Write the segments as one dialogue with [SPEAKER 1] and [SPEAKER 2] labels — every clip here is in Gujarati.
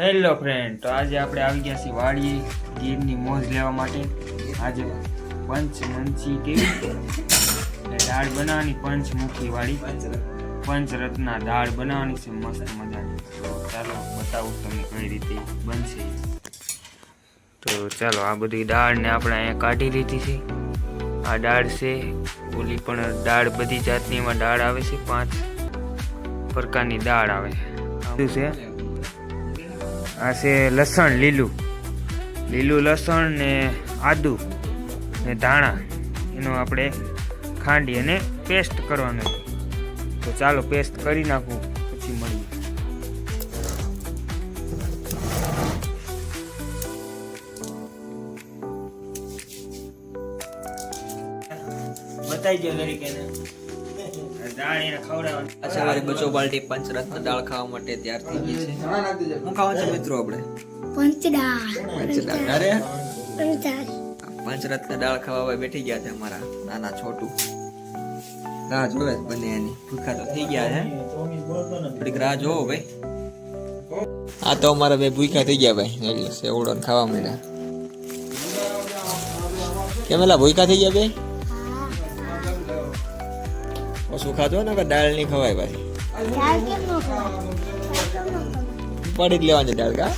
[SPEAKER 1] હેલો ફ્રેન્ડ, તો આજે આપણે આવી ગયા છીએ વાડીએ ગીરની મોજ લેવા માટે. આજે પંચમંચી કેવી દાળ બનાવવાની, પંચમુખી વાળી પંચરત્ના દાળ બનાવવાની છે મસ્ત મજાની. તો ચાલો બતાવું તમને કઈ રીતે બનશે. તો ચાલો આ બધી દાળને આપણે અહીંયા કાઢી લીધી છે. આ દાળ છે, ઓલી પણ દાળ બધી જાતની એમાં દાળ આવે છે, 5 પ્રકારની દાળ આવે છે. આ છે લસણ, લીલું લસણ ને આદુ ને ધાણા, એનો આપણે ખાંડી અને પેસ્ટ કરવાનો છે. તો ચાલો પેસ્ટ કરી નાખું, પછી મળીએ. બતાવી દો તરીકે દાળ એને ખવડાવવાની.
[SPEAKER 2] અચ્છા, મારી બચો બાલટી પંચરત્ન દાળ ખાવા માટે તૈયાર થઈ ગઈ છે. હું ખાવા છે મિત્રો આપણે પંચદાળ. અરે પંચરત્ન દાળ ખાવા બેઠી ગયા છે અમારા નાના છોટું. રાહ જોવે બને એની, ભૂખા તો થઈ ગયા છે, થોડીક રાહ જોવો ભાઈ. આ તો અમારા બે ભૂખા થઈ ગયા ભાઈ, એટલે સેવડો ખાવા માંડ્યા. કેમેલા ભૂખા થઈ ગયા ભાઈ? ઓછું ખાતો ને દાળ નહીં ખવાય ભાઈ, પડી જ લેવાની દાળ. કા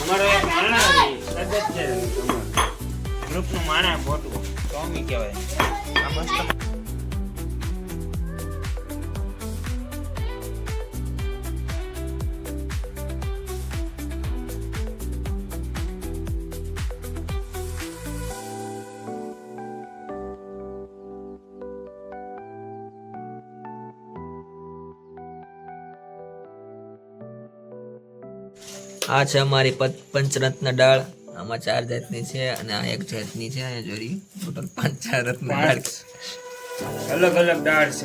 [SPEAKER 1] અમારો એક માણા છે, સદસ્ય ગ્રુપનું માણા મોટું ટોમી કહેવાય. આ મસ્ત
[SPEAKER 2] આ છે અમારી પંચરત્ન દાળ. આમાં 4 જાતની છે અને આ 1 જાતની છે. અહીંયા જોડી ટોટલ 5 રત્ન દાળ.
[SPEAKER 1] અલગ અલગ દાળ છે.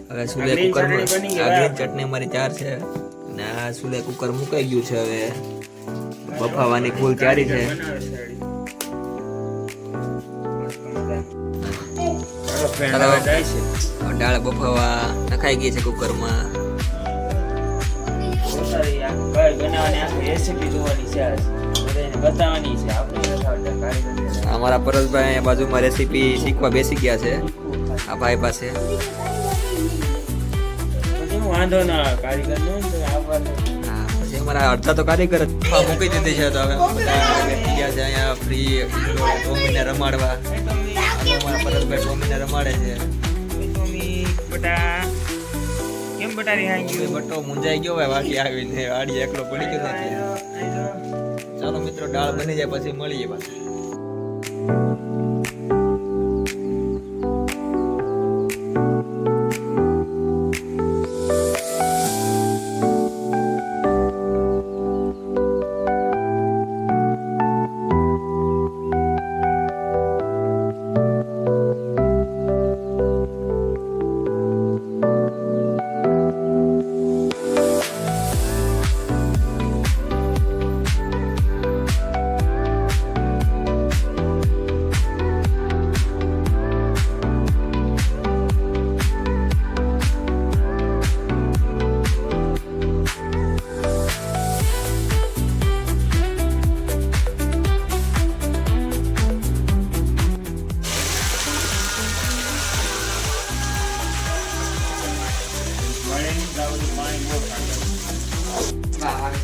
[SPEAKER 2] હવે સુલે કુકરમાં આ ગ્રીન ચટણી અમારી 4 છે અને આ સુલે કુકર મુકાઈ ગયું છે. હવે બફાવાની ફૂલ તૈયારી છે. દાળ બફાવા નખાઈ ગઈ છે કુકરમાં. અમારા પરસભાઈ અહીંયા બાજુમાં રેસીપી શીખવા બેસી ગયા છે આ ભાઈ પાસે.
[SPEAKER 1] વાંધો ના કારીગર
[SPEAKER 2] પછી અમારા અડધા તો કારીગર મૂકી દીધી છે. તો હવે બધા બેસી ગયા છે અહીંયા ફ્રી ટોમીને રમાડવા. અમારા પરસભાઈ ટોમીને રમાડે છે.
[SPEAKER 1] કેમ બટારી હાઈ ગયો?
[SPEAKER 2] બટો મુંજાઈ ગયો ભાઈ, વાડી આવીને વાડી એકલો પડી ગયો નથી. ચાલો મિત્રો, દાળ બની જાય પછી મળીએ પાછા.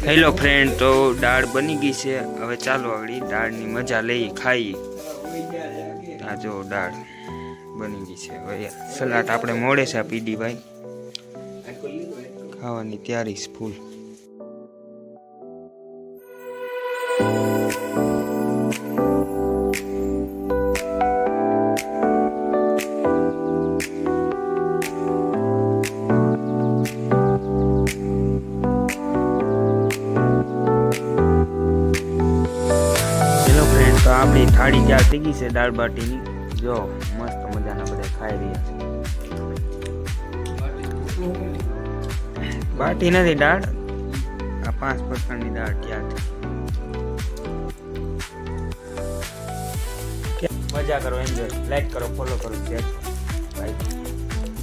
[SPEAKER 1] હેલો ફ્રેન્ડ, તો દાળ બની ગઈ છે. હવે ચાલો આગળ દાળની મજા લઈએ, ખાઈએ. આ જો દાળ બની ગઈ છે. હવે સલાડ આપણે મોડે છે પીડી ભાઈ, ખાવાની તૈયારી છે ફૂલ. તો આપણી થાળી તૈયાર થઈ ગઈ છે દાળ બાટીની. જો મસ્ત મજાના બધા ખાઈ રહ્યા છે. બાટી નથી દાળ, આ 5 પ્રકારની દાળ તૈયાર થઈ. મજા કરો, એન્જોય. લાઈક કરો, ફોલો કરો, શેર કરો.